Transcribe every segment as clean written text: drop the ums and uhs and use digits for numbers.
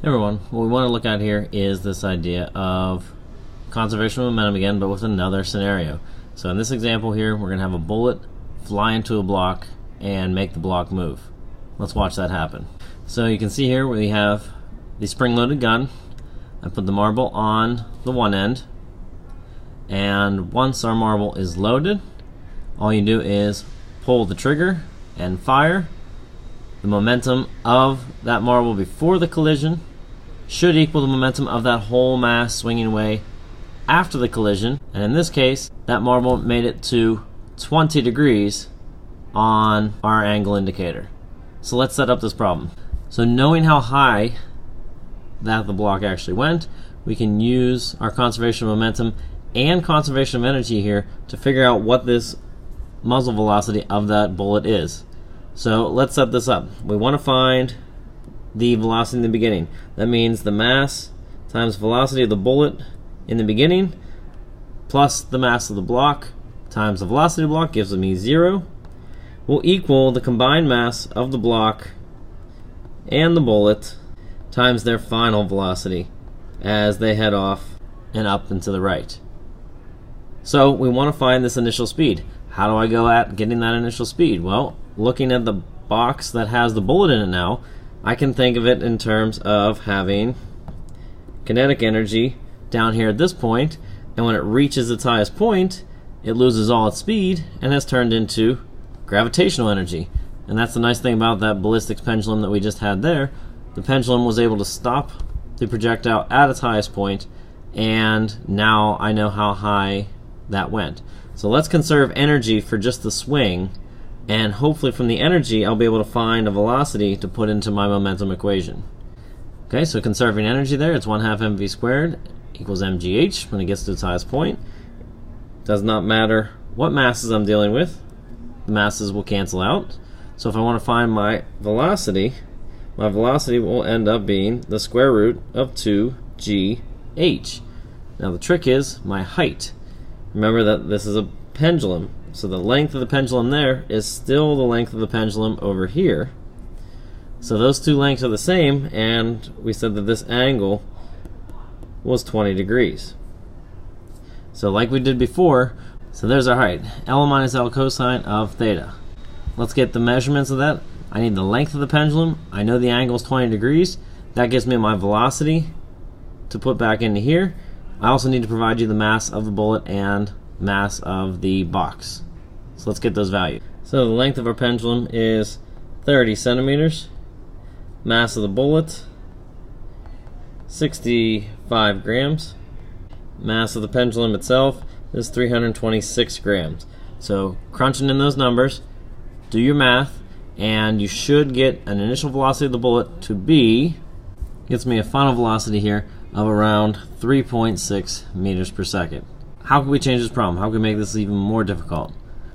Hey everyone, what we want to look at here is this idea of conservation of momentum again, but with another scenario. So in this example here, we're going to have a bullet fly into a block and make the block move. Let's watch that happen. So you can see here we have the spring-loaded gun. I put the marble on the one end, and once our marble is loaded, all you do is pull the trigger and fire. The momentum of that marble before the collision should equal the momentum of that whole mass swinging away after the collision, and in this case that marble made it to 20 degrees on our angle indicator. So let's set up this problem. So knowing how high that the block actually went, we can use our conservation of momentum and conservation of energy here to figure out what this muzzle velocity of that bullet is. So let's set this up. We want to find the velocity in the beginning. That means the mass times velocity of the bullet in the beginning plus the mass of the block times the velocity of the block gives me 0 will equal the combined mass of the block and the bullet times their final velocity as they head off and up and to the right. So we want to find this initial speed. How do I go at getting that initial speed? Well, looking at the box that has the bullet in it now, I can think of it in terms of having kinetic energy down here at this point, and when it reaches its highest point, it loses all its speed and has turned into gravitational energy. And that's the nice thing about that ballistics pendulum that we just had there. The pendulum was able to stop the projectile at its highest point, and now I know how high that went. So let's conserve energy for just the swing, and hopefully from the energy I'll be able to find a velocity to put into my momentum equation. Okay, so conserving energy there, it's 1/2 mv squared equals mgh when it gets to its highest point. Does not matter what masses I'm dealing with, the masses will cancel out. So if I want to find my velocity will end up being the square root of 2gh. Now the trick is my height. Remember that this is a pendulum, so the length of the pendulum there is still the length of the pendulum over here. So those two lengths are the same, and we said that this angle was 20 degrees. So like we did before, so there's our height, L minus L cosine of theta. Let's get the measurements of that. I need the length of the pendulum. I know the angle is 20 degrees. That gives me my velocity to put back into here. I also need to provide you the mass of the bullet and mass of the box. So let's get those values. So the length of our pendulum is 30 centimeters. Mass of the bullet, 65 grams. Mass of the pendulum itself is 326 grams. So crunching in those numbers, do your math, and you should get an initial velocity of the bullet to be, gets me a final velocity here of around 3.6 meters per second. How can we change this problem? How can we make this even more difficult?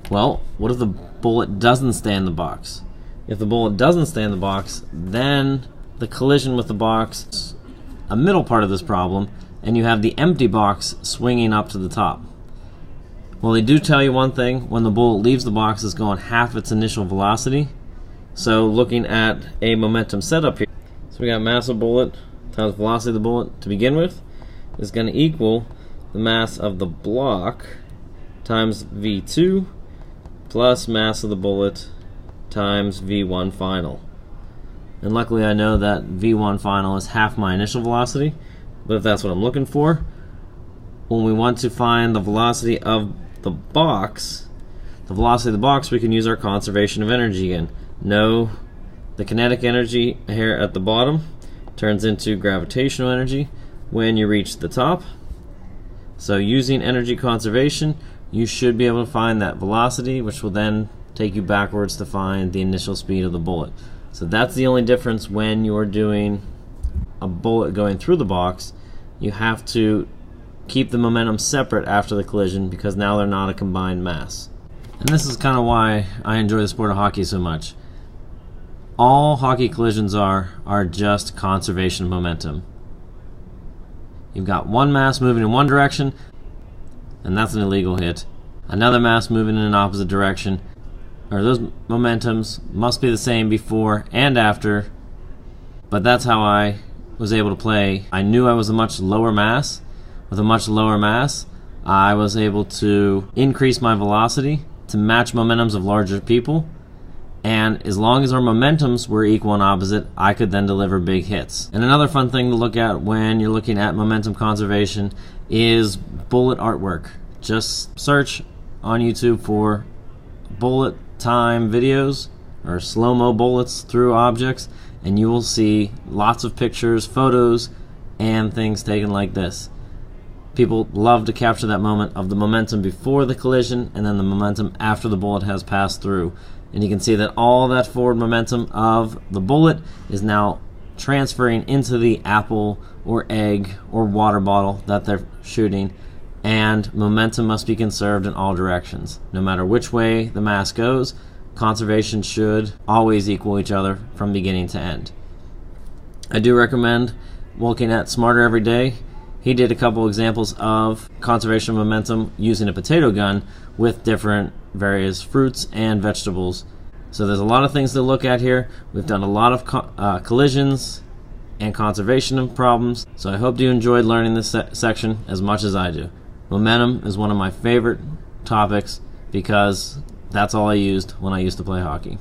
Well, what if the bullet doesn't stay in the box? If the bullet doesn't stay in the box, then the collision with the box is a middle part of this problem, and you have the empty box swinging up to the top. Well, they do tell you one thing: when the bullet leaves the box, it's going half its initial velocity. So looking at a momentum setup here, so we got mass of bullet times velocity of the bullet to begin with is going to equal the mass of the block times V2 plus mass of the bullet times V1 final. And luckily I know that V1 final is half my initial velocity, but if that's what I'm looking for, when we want to find the velocity of the box, we can use our conservation of energy again. Know the kinetic energy here at the bottom turns into gravitational energy when you reach the top. So using energy conservation, you should be able to find that velocity, which will then take you backwards to find the initial speed of the bullet. So that's the only difference when you're doing a bullet going through the box. You have to keep the momentum separate after the collision because now they're not a combined mass. And this is kind of why I enjoy the sport of hockey so much. All hockey collisions are just conservation of momentum. You've got one mass moving in one direction, and that's an illegal hit. Another mass moving in an opposite direction, or those momentums must be the same before and after, but that's how I was able to play, I knew I was a much lower mass. With a much lower mass, I was able to increase my velocity to match momentums of larger people. And as long as our momentums were equal and opposite, I could then deliver big hits. And another fun thing to look at when you're looking at momentum conservation is bullet artwork. Just search on YouTube for bullet time videos or slow-mo bullets through objects, and you will see lots of pictures, photos, and things taken like this. People love to capture that moment of the momentum before the collision and then the momentum after the bullet has passed through. And you can see that all that forward momentum of the bullet is now transferring into the apple or egg or water bottle that they're shooting, and momentum must be conserved in all directions. No matter which way the mass goes, conservation should always equal each other from beginning to end. I do recommend looking at Smarter Every Day. He did a couple examples of conservation of momentum using a potato gun with different various fruits and vegetables. So there's a lot of things to look at here. We've done a lot of collisions and conservation of problems. So I hope you enjoyed learning this section as much as I do. Momentum is one of my favorite topics because that's all I used when I used to play hockey.